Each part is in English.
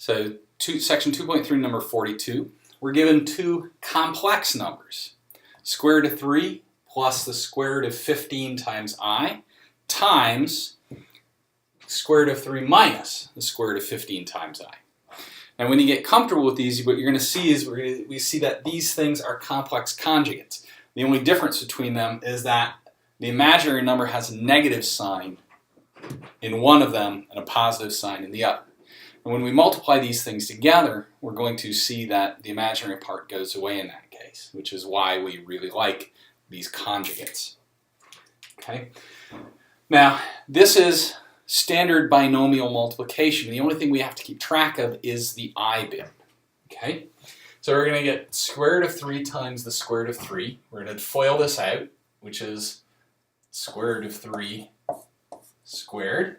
Section 2.3, number 42, we're given two complex numbers. Square root of 3 plus the square root of 15 times I times square root of 3 minus the square root of 15 times I. And when you get comfortable with these, what you're going to see is we see that these things are complex conjugates. The only difference between them is that the imaginary number has a negative sign in one of them and a positive sign in the other. And when we multiply these things together, we're going to see that the imaginary part goes away in that case, which is why we really like these conjugates. Okay. Now, this is standard binomial multiplication. The only thing we have to keep track of is the I bit. Okay. So we're going to get square root of 3 times the square root of 3. We're going to FOIL this out, which is square root of 3 squared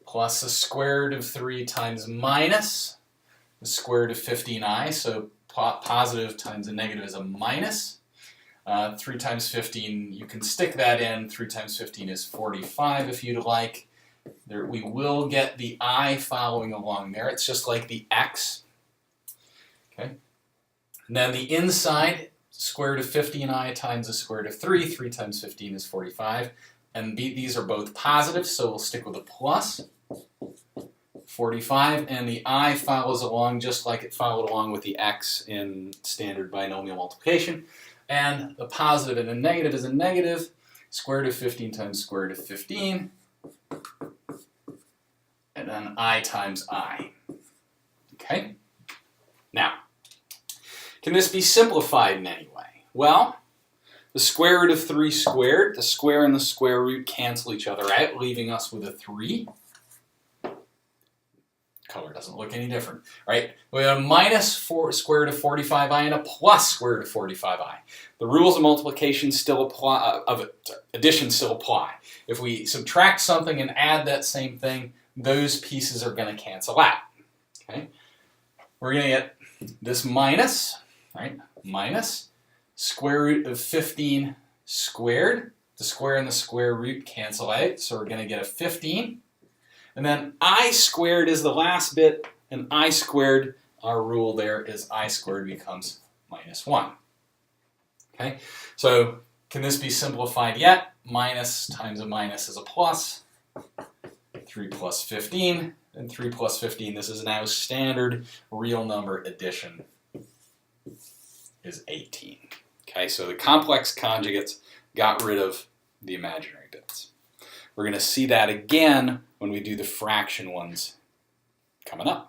plus the square root of 3 times minus the square root of 15i, so positive times a negative is a minus. 3 times 15, you can stick that in. 3 times 15 is 45 if you'd like. There, we will get the I following along there. It's just like the X. Okay. And then the inside, square root of 15i times the square root of 3. 3 times 15 is 45. And these are both positive, so we'll stick with a plus. 45, and the I follows along just like it followed along with the X in standard binomial multiplication. And the positive and the negative is a negative. Square root of 15 times square root of 15. And then I times I. Okay? Now, can this be simplified in any way? Well, the square root of 3 squared, the square and the square root cancel each other out, leaving us with a 3. Color doesn't look any different, right? We have a minus square root of 45i and a plus square root of 45i. The rules of multiplication still apply, addition still apply. If we subtract something and add that same thing, those pieces are going to cancel out. Okay? We're going to get this minus, right? Minus square root of 15 squared. The square and the square root cancel out, so we're going to get a 15. And then I squared is the last bit, and I squared, our rule there is I squared becomes minus 1. Okay, so can this be simplified yet? Minus times a minus is a plus. 3 plus 15, and 3 plus 15, this is now standard real number addition, is 18. Okay, so the complex conjugates got rid of the imaginary bits. We're going to see that again when we do the fraction ones coming up.